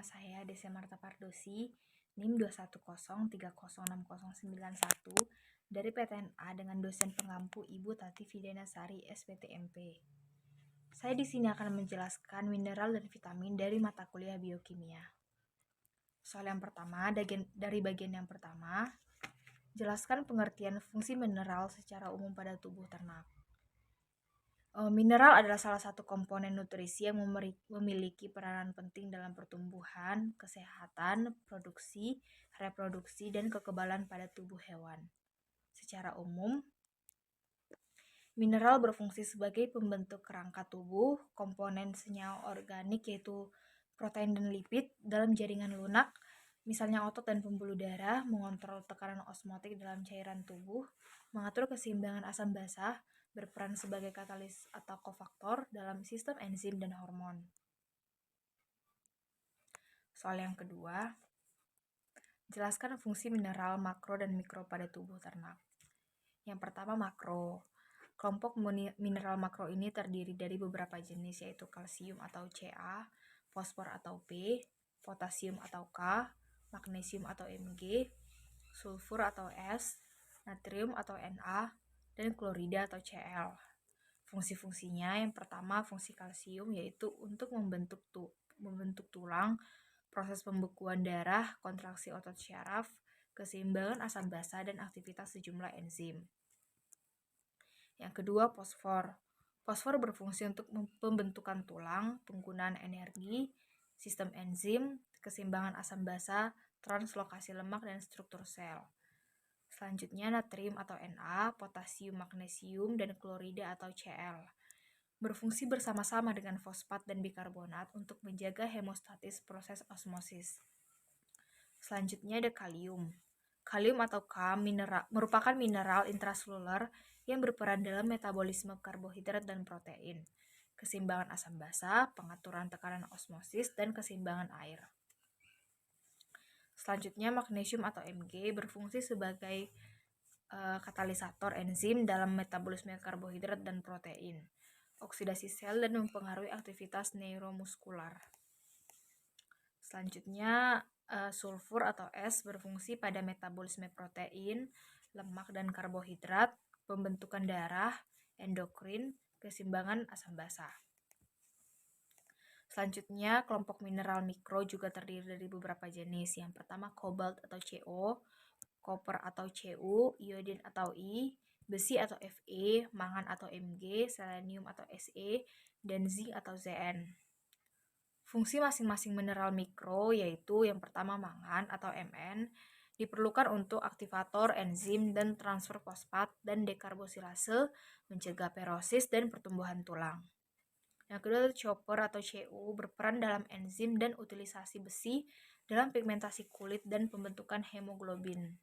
nama saya Desya Marta Pardosi, NIM 210306091 dari PTNA dengan dosen pengampu Ibu Tati Fidenasari SPTMP. Saya di sini akan menjelaskan mineral dan vitamin dari mata kuliah biokimia. Soal yang pertama, dari bagian yang pertama, jelaskan pengertian fungsi mineral secara umum pada tubuh ternak. Mineral adalah salah satu komponen nutrisi yang memiliki peranan penting dalam pertumbuhan, kesehatan, produksi, reproduksi, dan kekebalan pada tubuh hewan. Secara umum, mineral berfungsi sebagai pembentuk kerangka tubuh, komponen senyawa organik yaitu protein dan lipid dalam jaringan lunak, misalnya otot dan pembuluh darah, mengontrol tekanan osmotik dalam cairan tubuh, mengatur keseimbangan asam basa, berperan sebagai katalis atau kofaktor dalam sistem enzim dan hormon. Soal yang kedua, jelaskan fungsi mineral makro dan mikro pada tubuh ternak. Yang pertama, makro. Kelompok mineral makro ini terdiri dari beberapa jenis, yaitu kalsium atau Ca, fosfor atau P, potasium atau K, magnesium atau Mg, sulfur atau S, natrium atau Na, dan klorida atau Cl. Fungsi-fungsinya, yang pertama fungsi kalsium yaitu untuk membentuk tulang, proses pembekuan darah, kontraksi otot syaraf, keseimbangan asam basa, dan aktivitas sejumlah enzim. Yang kedua, fosfor. Fosfor berfungsi untuk pembentukan tulang, penggunaan energi, sistem enzim, keseimbangan asam basa, translokasi lemak, dan struktur sel. Selanjutnya, natrium atau Na, potasium, magnesium, dan klorida atau Cl. Berfungsi bersama-sama dengan fosfat dan bikarbonat untuk menjaga hemostatis proses osmosis. Selanjutnya ada kalium. Kalium atau K merupakan mineral intraseluler yang berperan dalam metabolisme karbohidrat dan protein, keseimbangan asam basa, pengaturan tekanan osmosis, dan keseimbangan air. Selanjutnya, magnesium atau Mg berfungsi sebagai katalisator enzim dalam metabolisme karbohidrat dan protein, oksidasi sel, dan mempengaruhi aktivitas neuromuskular. Selanjutnya, sulfur atau S berfungsi pada metabolisme protein, lemak, dan karbohidrat, pembentukan darah, endokrin, keseimbangan asam basa. Selanjutnya, kelompok mineral mikro juga terdiri dari beberapa jenis. Yang pertama, kobalt atau Co, koper atau Cu, iodin atau I, besi atau Fe, mangan atau Mg, selenium atau Se, dan zinc atau Zn. Fungsi masing-masing mineral mikro yaitu yang pertama mangan atau Mn diperlukan untuk aktivator enzim dan transfer fosfat dan dekarboksilase, mencegah perosis dan pertumbuhan tulang. Yang kedua, copper atau Cu berperan dalam enzim dan utilisasi besi dalam pigmentasi kulit dan pembentukan hemoglobin.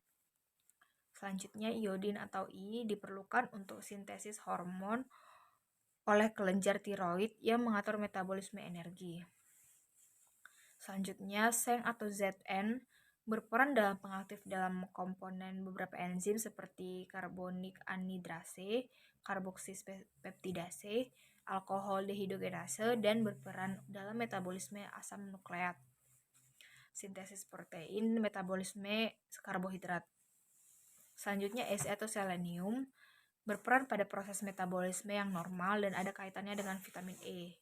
Selanjutnya, iodin atau I diperlukan untuk sintesis hormon oleh kelenjar tiroid yang mengatur metabolisme energi. Selanjutnya, Seng atau Zn berperan dalam pengaktif dalam komponen beberapa enzim seperti karbonik anhidrase, karboksis peptidase, alkohol dehidrogenase, dan berperan dalam metabolisme asam nukleat, sintesis protein, metabolisme karbohidrat. Selanjutnya, Se atau selenium berperan pada proses metabolisme yang normal dan ada kaitannya dengan vitamin E.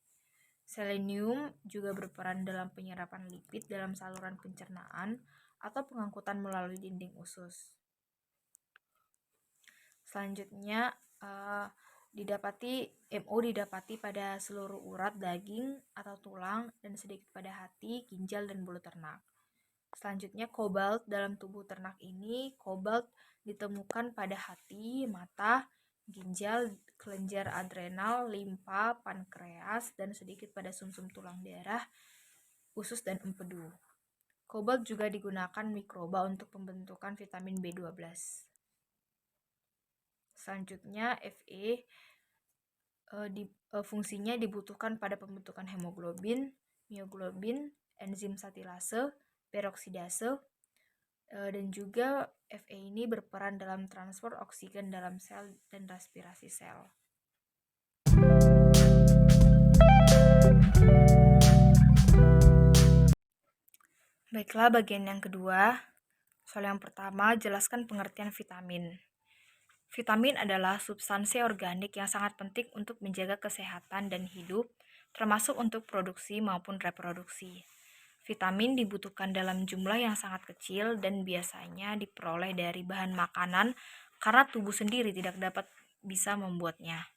Selenium juga berperan dalam penyerapan lipid dalam saluran pencernaan atau pengangkutan melalui dinding usus. Selanjutnya, MO didapati pada seluruh urat, daging atau tulang, dan sedikit pada hati, ginjal, dan bulu ternak. Selanjutnya, kobalt dalam tubuh ternak ini, kobalt ditemukan pada hati, mata, ginjal, kelenjar adrenal, limfa, pankreas, dan sedikit pada sumsum tulang darah, usus, dan empedu. Kobalt juga digunakan mikroba untuk pembentukan vitamin B12. Selanjutnya, Fe fungsinya dibutuhkan pada pembentukan hemoglobin, mioglobin, enzim satilase, peroksidase, dan juga Fe ini berperan dalam transfer oksigen dalam sel dan respirasi sel. Baiklah, bagian yang kedua. Soal yang pertama, jelaskan pengertian vitamin. Vitamin adalah substansi organik yang sangat penting untuk menjaga kesehatan dan hidup, termasuk untuk produksi maupun reproduksi. Vitamin dibutuhkan dalam jumlah yang sangat kecil dan biasanya diperoleh dari bahan makanan karena tubuh sendiri tidak dapat bisa membuatnya.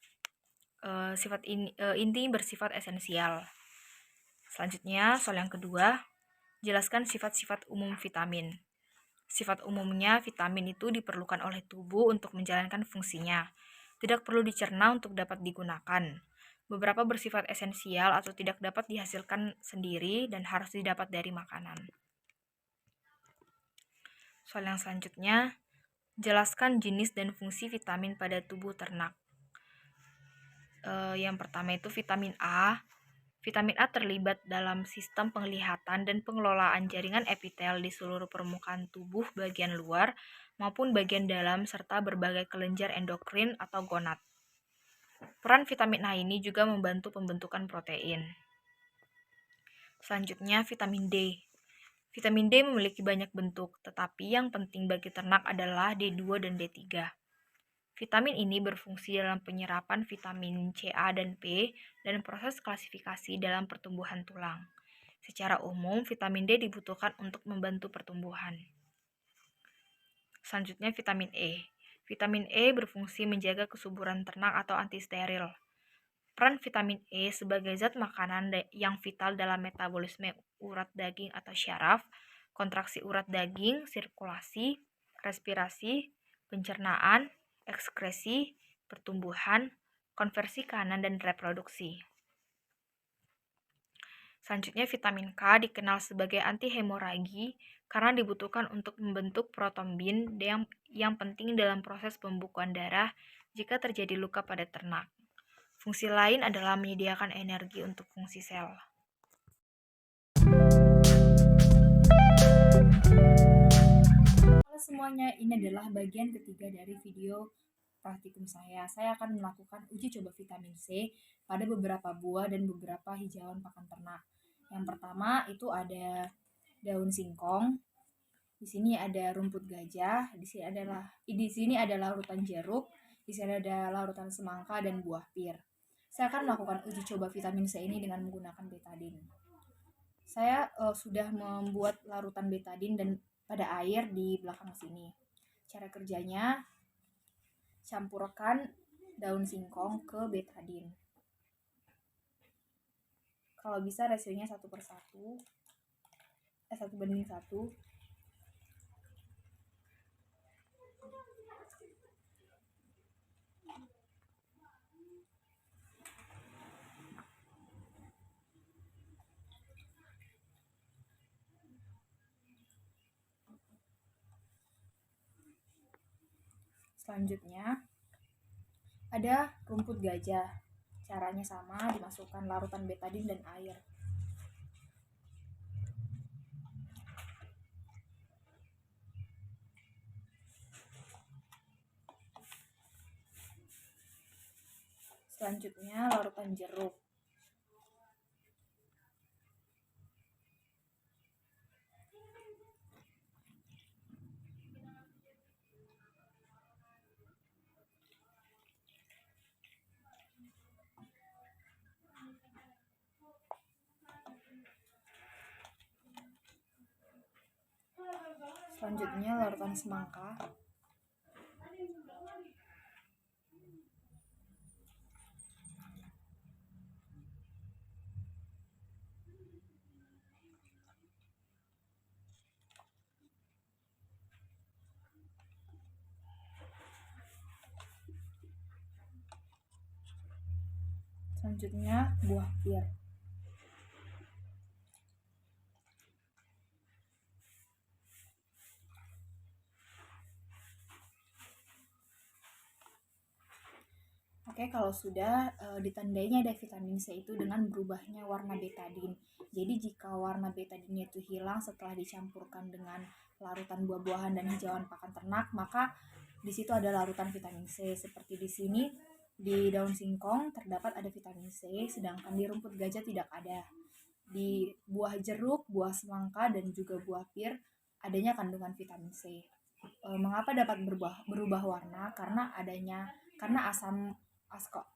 Inti bersifat esensial. Selanjutnya, soal yang kedua, jelaskan sifat-sifat umum vitamin. Sifat umumnya, vitamin itu diperlukan oleh tubuh untuk menjalankan fungsinya. Tidak perlu dicerna untuk dapat digunakan. Beberapa bersifat esensial atau tidak dapat dihasilkan sendiri dan harus didapat dari makanan. Soal yang selanjutnya, jelaskan jenis dan fungsi vitamin pada tubuh ternak. Yang pertama itu vitamin A. Vitamin A terlibat dalam sistem penglihatan dan pengelolaan jaringan epitel di seluruh permukaan tubuh bagian luar maupun bagian dalam serta berbagai kelenjar endokrin atau gonad. Peran vitamin A ini juga membantu pembentukan protein. Selanjutnya, vitamin D. Vitamin D memiliki banyak bentuk, tetapi yang penting bagi ternak adalah D2 dan D3. Vitamin ini berfungsi dalam penyerapan vitamin C, A, dan P dan proses klasifikasi dalam pertumbuhan tulang. Secara umum, vitamin D dibutuhkan untuk membantu pertumbuhan. Selanjutnya, vitamin E. Vitamin E berfungsi menjaga kesuburan ternak atau antisteril. Peran vitamin E sebagai zat makanan yang vital dalam metabolisme urat daging atau syaraf, kontraksi urat daging, sirkulasi, respirasi, pencernaan, ekskresi, pertumbuhan, konversi kanan dan reproduksi. Selanjutnya, vitamin K dikenal sebagai anti-hemoragi karena dibutuhkan untuk membentuk protombin yang penting dalam proses pembukuan darah jika terjadi luka pada ternak. Fungsi lain adalah menyediakan energi untuk fungsi sel. Halo semuanya, ini adalah bagian ketiga dari video praktikum saya. Saya akan melakukan uji coba vitamin C pada beberapa buah dan beberapa hijauan pakan ternak. Yang pertama itu ada daun singkong. Di sini ada rumput gajah. Di sini ada larutan jeruk. Di sini ada larutan semangka dan buah pir. Saya akan melakukan uji coba vitamin C ini dengan menggunakan betadine. Saya sudah membuat larutan betadine dan pada air di belakang sini. Cara kerjanya, campurkan daun singkong ke betadine. Kalau bisa rasionya 1/1, 1:1. Selanjutnya ada rumput gajah. Caranya sama, dimasukkan larutan betadine dan air. Selanjutnya larutan jeruk. Selanjutnya larutan semangka. Selanjutnya buah pir. Oke, kalau sudah ditandainya ada vitamin C itu dengan berubahnya warna betadine. Jadi jika warna betadine itu hilang setelah dicampurkan dengan larutan buah-buahan dan hijauan pakan ternak, maka di situ ada larutan vitamin C. Seperti di sini di daun singkong terdapat ada vitamin C, sedangkan di rumput gajah tidak ada. Di buah jeruk, buah semangka, dan juga buah pir adanya kandungan vitamin C. Mengapa dapat berubah warna? Karena asam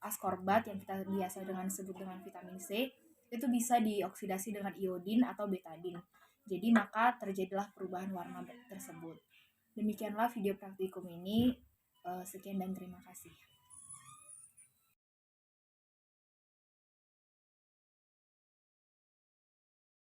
askorbat yang kita biasa sebut dengan vitamin C itu bisa dioksidasi dengan iodin atau betadin. Jadi maka terjadilah perubahan warna tersebut. Demikianlah video praktikum ini. Sekian dan terima kasih.